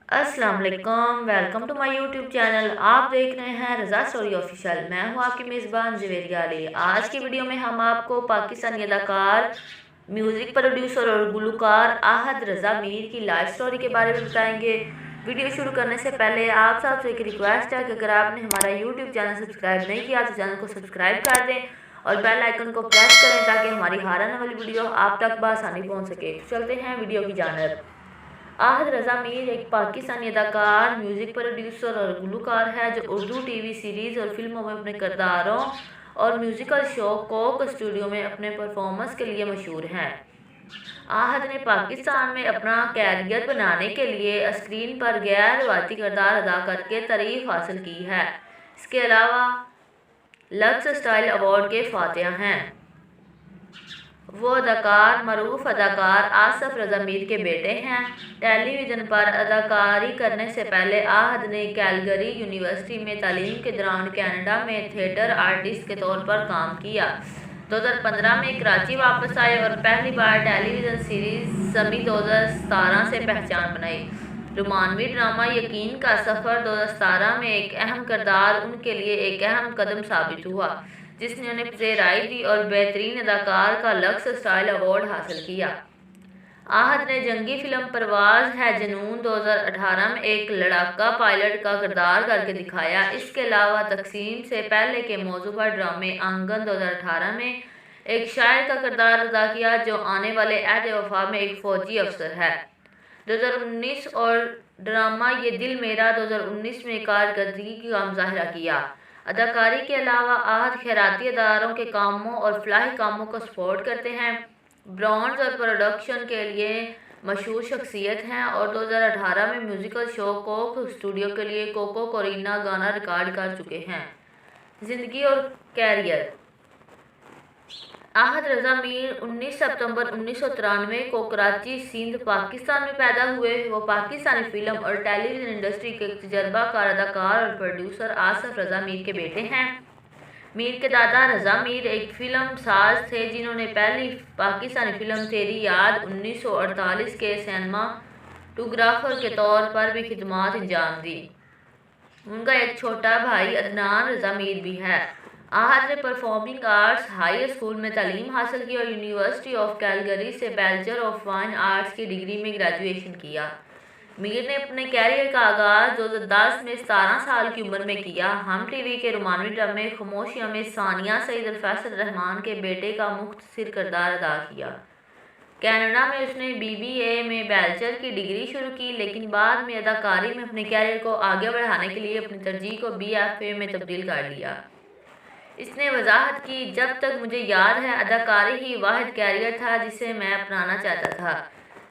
अस्सलाम वालेकुम, welcome to my YouTube channel. आप देख रहे हैं रज़ा स्टोरी ऑफिशियल। मैं हूं आपकी मेज़बान जवेरिया अली। आज की वीडियो में हम आपको पाकिस्तानी अदाकार, म्यूज़िक प्रोड्यूसर और गुलकार आहद रज़ा मीर की लाइफ स्टोरी के बारे में बताएंगे। वीडियो शुरू करने से पहले आप सबसे एक रिक्वेस्ट है कि अगर आपने हमारा यूट्यूब चैनल सब्सक्राइब नहीं किया तो चैनल को सब्सक्राइब कर दें और बेल आइकन को प्रेस करें ताकि हमारी हर आने वाली वीडियो आप तक बआसानी पहुँच सके। चलते हैं वीडियो की जानिब। आहद रज़ा मीर एक पाकिस्तानी अदाकार, म्यूज़िक प्रोड्यूसर और गुलकार है जो उर्दू टीवी सीरीज़ और फिल्मों में अपने किरदारों और म्यूज़िकल शो कोक स्टूडियो में अपने परफॉर्मेंस के लिए मशहूर हैं। आहद ने पाकिस्तान में अपना कैरियर बनाने के लिए स्क्रीन पर गैर रवायती किरदार अदा करके तारीफ हासिल की है। इसके अलावा लक्स स्टाइल अवार्ड के फातिहा हैं। वो अदाकार मरूफ अदाकार आसफ रज़ा मीर के बेटे हैं। टेलीविज़न पर अदाकारी करने से पहले आहद ने कैलगरी यूनिवर्सिटी में तालीम के दौरान कनाडा में थिएटर आर्टिस्ट के तौर पर काम किया। 2015 में कराची वापस आए और पहली बार टेलीविज़न सीरीज़ समी 2017 से पहचान बनाई। रोमानवी ड्रामा यकीन का सफ़र 2017 में एक अहम किरदार उनके लिए एक अहम कदम साबित हुआ जिसने उन्हें प्रेराई दी और बेहतरीन अदाकार का लक्स स्टाइल अवार्ड हासिल किया। आहद ने जंगी फिल्म परवाज़ है जुनून 2018 में एक लड़ाका पायलट का किरदार करके दिखाया। इसके अलावा तकसीम से पहले के मौजू पर ड्रामे आंगन 2018 में एक शायर का किरदार अदा किया जो आने वाले अहद वफा में एक फ़ौजी अफसर है। 2019 और ड्रामा ये दिल मेरा 2019 में कारकर्दगी का मुजाहरा किया। अदाकारी के अलावा आहद खैराती इदारों के कामों और फलाही कामों को सपोर्ट करते हैं। ब्रांड्स और प्रोडक्शन के लिए मशहूर शख्सियत हैं और 2018 में म्यूज़िकल शो कोक स्टूडियो के लिए कोको कोरिना गाना रिकॉर्ड कर चुके हैं। ज़िंदगी और कैरियर। आहद रज़ा मीर 19 सितंबर 1993 को कराची सिंध पाकिस्तान में पैदा हुए। वो पाकिस्तानी फिल्म और टेलीविज़न इंडस्ट्री के तजर्बाकार अदाकार और प्रोड्यूसर आसफ रज़ा मीर के बेटे हैं। मीर के दादा रज़ा मीर एक फ़िल्म साज थे जिन्होंने पहली पाकिस्तानी फ़िल्म तेरी याद 1948 के सिनेमाटोग्राफर के तौर पर भी खिदमत अंजाम दी। उनका एक छोटा भाई अदनान रज़ा मीर भी है। आहद ने परफॉर्मिंग आर्ट्स हाई स्कूल में तालीम हासिल की और यूनिवर्सिटी ऑफ कैलगरी से बैचलर ऑफ फाइन आर्ट्स की डिग्री में ग्रेजुएशन किया। मीर ने अपने कैरियर का आगाज़ 2010 में 17 साल की उम्र में किया। हम टीवी के रोमानवी ड्रामे खामोशियां में सानिया सईद और फैसल रहमान के बेटे का मुख्तसर किरदार अदा किया। कनाडा में उसने BBA में बैचलर की डिग्री शुरू की लेकिन बाद में अदाकारी में अपने कैरियर को आगे बढ़ाने के लिए अपनी तरजीह को BFA में तब्दील कर लिया। इसने वजाहत की, जब तक मुझे याद है अदाकारी ही वाहिद कैरियर था जिसे मैं अपनाना चाहता था।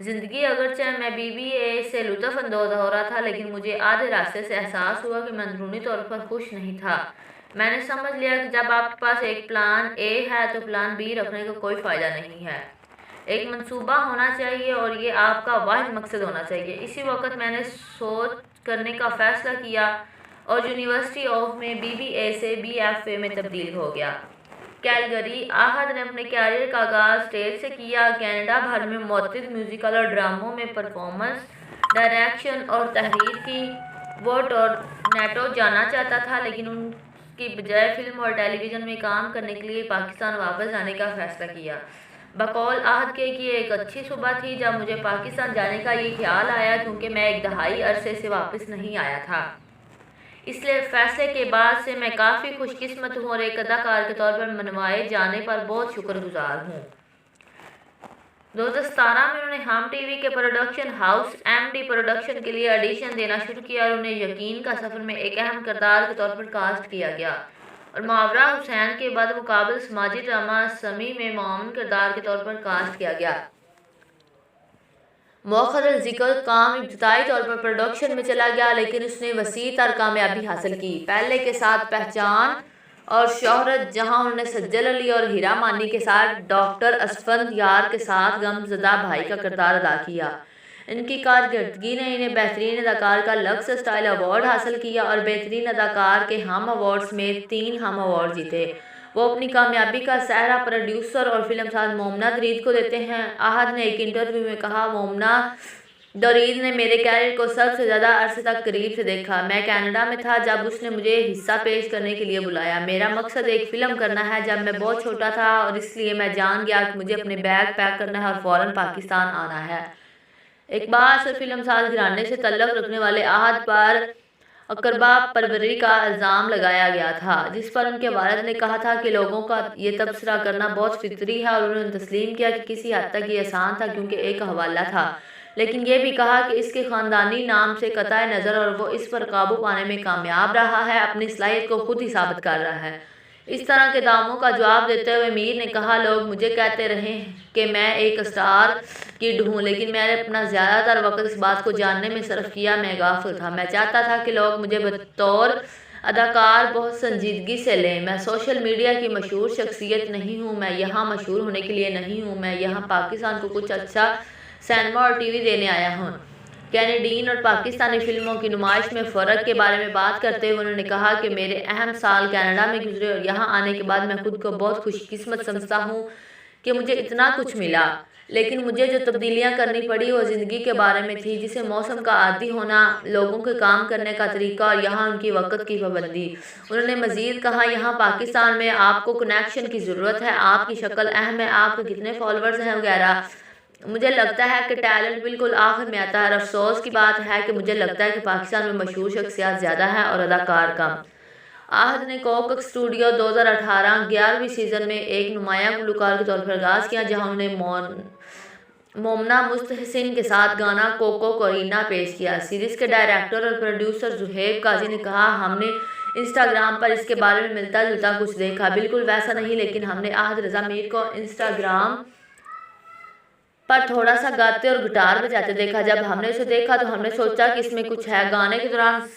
ज़िंदगी अगरचे मैं BBA से लुत्फ़ अंदोज़ हो रहा था लेकिन मुझे आधे रास्ते से एहसास हुआ कि मैं अंदरूनी तौर पर खुश नहीं था। मैंने समझ लिया कि जब आपके पास एक प्लान A है तो प्लान B रखने का कोई फ़ायदा नहीं है। एक मंसूबा होना चाहिए और ये आपका वाहिद मकसद होना चाहिए। इसी वक्त मैंने सोच करने का फ़ैसला किया और यूनिवर्सिटी ऑफ में BBA से BFA में तब्दील हो गया। कैलगरी। आहद ने अपने कैरियर का आगाज़ स्टेज से किया। कनाडा भर में मुतअद्दिद म्यूज़िकल और ड्रामों में परफॉर्मेंस, डायरेक्शन और तहरीर की। वो टोरंटो जाना चाहता था लेकिन उनकी बजाय फिल्म और टेलीविज़न में काम करने के लिए पाकिस्तान वापस आने का फ़ैसला किया। बकौल आहद के कि एक अच्छी सुबह थी जब मुझे पाकिस्तान जाने का ये ख्याल आया क्योंकि मैं एक दहाई अरसे से वापस नहीं आया था। इसलिए फैसले के बाद से मैं काफ़ी खुशकिस्मत हूँ और एक अदाकार के तौर पर मनवाए जाने पर बहुत शुक्रगुजार हूँ। 2017 में उन्होंने हम टीवी के प्रोडक्शन हाउस MD प्रोडक्शन के लिए ऑडिशन देना शुरू किया और उन्हें यकीन का सफ़र में एक अहम किरदार के तौर पर कास्ट किया गया और मावरा हुसैन के बाद मुकाबल समाजी ड्रामा समी में मामून किरदार के तौर पर कास्ट किया गया। मौखर ज़िक्र काम इब्तदाई तौर पर प्रोडक्शन में चला गया लेकिन उसने वसी तर कामयाबी हासिल की। पहले के साथ पहचान और शोहरत जहां उन्होंने सज्जल अली और हीरा मानी के साथ डॉक्टर असफंद यार के साथ गमज़दा भाई का किरदार अदा किया। इनकी कारकर्दगी ने इन्हें बेहतरीन अदाकार का लक्स स्टाइल अवार्ड हासिल किया और बेहतरीन अदाकार के हम अवार्ड्स में 3 हम अवार्ड जीते। वो अपनी कामयाबी का सहरा प्रोड्यूसर और फिल्म साज मोमना दरीद को देते हैं। आहद ने एक इंटरव्यू में कहा, मोमना डोरीन ने मेरे कैरियर को सबसे ज़्यादा अरसे तक करीब से देखा। मैं कनाडा में था जब उसने मुझे हिस्सा पेश करने के लिए बुलाया। मेरा मकसद एक फ़िल्म करना है जब मैं बहुत छोटा था, और इसलिए मैं जान गया कि मुझे अपने बैग पैक करना है और फ़ौरन पाकिस्तान आना है। एक बार से फिल्म साज घराने से तल्लुक़ रखने वाले आहद पर अकरबा परवरी का इल्ज़ाम लगाया गया था, जिस पर उनके वालिद ने कहा था कि लोगों का ये तबसरा करना बहुत फितरी है, और उन्होंने तस्लीम किया कि किसी हद तक ये आसान था क्योंकि एक हवाला था, लेकिन ये भी कहा कि इसके ख़ानदानी नाम से कतई नज़र और वो इस पर काबू पाने में कामयाब रहा है, अपनी सलाहियत को खुद ही साबित कर रहा है। इस तरह के दावों का जवाब देते हुए मीर ने कहा, लोग मुझे कहते रहे कि मैं एक स्टार किड हूँ, लेकिन मैंने अपना ज़्यादातर वक्त इस बात को जानने में सर्फ किया। मैं गाफिल था। मैं चाहता था कि लोग मुझे बतौर अदाकार बहुत संजीदगी से लें। मैं सोशल मीडिया की मशहूर शख्सियत नहीं हूँ। मैं यहाँ मशहूर होने के लिए नहीं हूँ। मैं यहाँ पाकिस्तान को कुछ अच्छा सिनेमा और टीवी देने आया हूँ। कैनेडियन और पाकिस्तानी फिल्मों की नुमाइश में फ़र्क के बारे में बात करते हुए उन्होंने कहा कि मेरे अहम साल कनाडा में गुजरे और यहाँ आने के बाद मैं खुद को बहुत खुशकिस्मत समझता हूँ कि मुझे इतना कुछ मिला, लेकिन मुझे जो तब्दीलियाँ करनी पड़ी वो ज़िंदगी के बारे में थी, जिसे मौसम का आदी होना, लोगों के काम करने का तरीका और यहाँ उनकी वक़्त की पाबंदी। उन्होंने मज़ीद कहा, यहाँ पाकिस्तान में आपको कनेक्शन की ज़रूरत है, आपकी शक्ल अहम है, आपके कितने फॉलोअर्स हैं वगैरह। मुझे लगता है कि टैलेंट बिल्कुल आखिर में आता है, और अफसोस की बात है कि मुझे लगता है कि पाकिस्तान में मशहूर शख्सियत ज़्यादा है और अदाकार कम। आहद ने कोक स्टूडियो 2018 11वीं सीज़न में एक नुमाया गुलकार के तौर पर आगाज़ किया, जहां उन्होंने मोमना मुस्तहसिन के साथ गाना कोको कोरीना पेश किया। सीरीज़ के डायरेक्टर और प्रोड्यूसर जुहैब काजी ने कहा, हमने इंस्टाग्राम पर इसके बारे में मिलता जुलता कुछ देखा, बिल्कुल वैसा नहीं, लेकिन हमने आहद रज़ा मीर को इंस्टाग्राम पर थोड़ा सा गाते और गिटार बजाते देखा। जब हमने उसे देखा तो हमने सोचा कि इसमें कुछ है। गाने के दौरान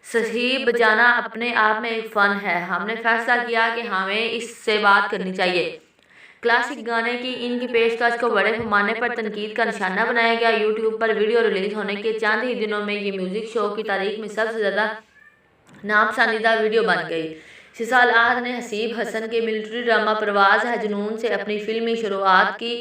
सही बजाना अपने आप में एक फ़न है। हमने फैसला किया कि हमें इससे बात करनी चाहिए। क्लासिक गाने की इनकी पेशकश को बड़े पैमाने पर तनकीद का निशाना बनाया गया। यूट्यूब पर वीडियो रिलीज़ होने के चंद ही दिनों में ये म्यूज़िक शो की तारीख में सबसे ज़्यादा नापसंदीदा वीडियो बन गई। इसी साल आहद ने हसीब हसन के मिलिट्री ड्रामा परवाज़ है जुनून से अपनी फिल्मी शुरुआत की,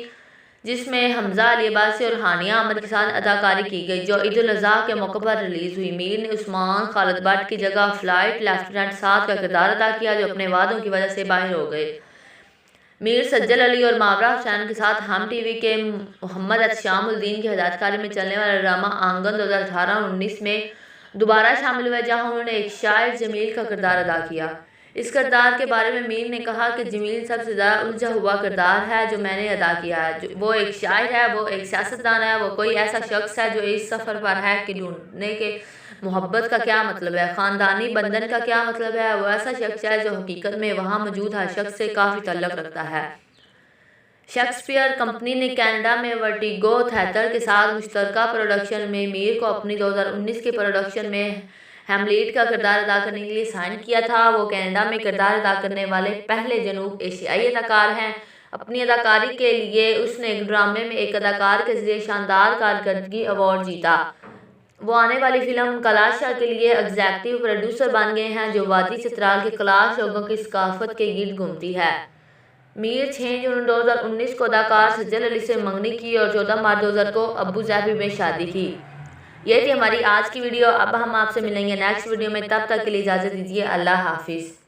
जिसमें हमजा अली अब्बासी और हानिया अहमद के साथ अदाकारी की गई, जो ईद उल अज़हा के मौके पर रिलीज़ हुई। मीर ने उस्मान खालिद भट्ट की जगह फ्लाइट लेफ्टिनेंट 7 का किरदार अदा किया, जो अपने वादों की वजह से बाहर हो गए। मीर सज्जल अली और मावरा हुसैन के साथ हम टीवी के मोहम्मद शामुद्दीन की हिदायतकारी में चलने वाला ड्रामा आंगन 2018-19 में दोबारा शामिल हुए, जहां उन्होंने एक शायर जमील का किरदार अदा किया। इस किरदार के बारे में मीर ने कहा कि जमील सबसे ज़्यादा उलझा हुआ किरदार है जो मैंने अदा किया है। वो एक शायर है, वो एक सियासतदान है, वो कोई ऐसा शख्स है जो इस सफ़र पर है कि ढूंढने के मोहब्बत का क्या मतलब है, ख़ानदानी बंधन का क्या मतलब है। वो ऐसा शख्स है जो हकीकत में वहाँ मौजूद हर शख्स से काफ़ी ताल्लुक़ रखता है। शेक्सपियर कंपनी ने कनाडा में वर्टिगो थिएटर के साथ मुश्तरका प्रोडक्शन में मीर को अपनी 2019 के प्रोडक्शन में हैमलेट का किरदार अदा करने के लिए साइन किया था। वो कनाडा में किरदार अदा करने वाले पहले जनूब एशियाई अदाकार हैं। अपनी अदाकारी के लिए उसने एक ड्रामे में एक अदाकार के जरिए शानदार कारकर्दगी अवार्ड जीता। वो आने वाली फिल्म कलाशा के लिए एग्जीक्यूटिव प्रोड्यूसर बन गए हैं, जो वादी चित्राल के कलाश लोगों की सकाफत के गिर्द घूमती है। मीर 6 जून 2019 को अदाकार सज्जल अली से मंगनी की और 14 मार्च 2000 को अबू ज़ाबी में शादी की। ये थी हमारी आज की वीडियो। अब हम आपसे मिलेंगे नेक्स्ट वीडियो में, तब तक के लिए इजाज़त दीजिए। अल्लाह हाफिज़।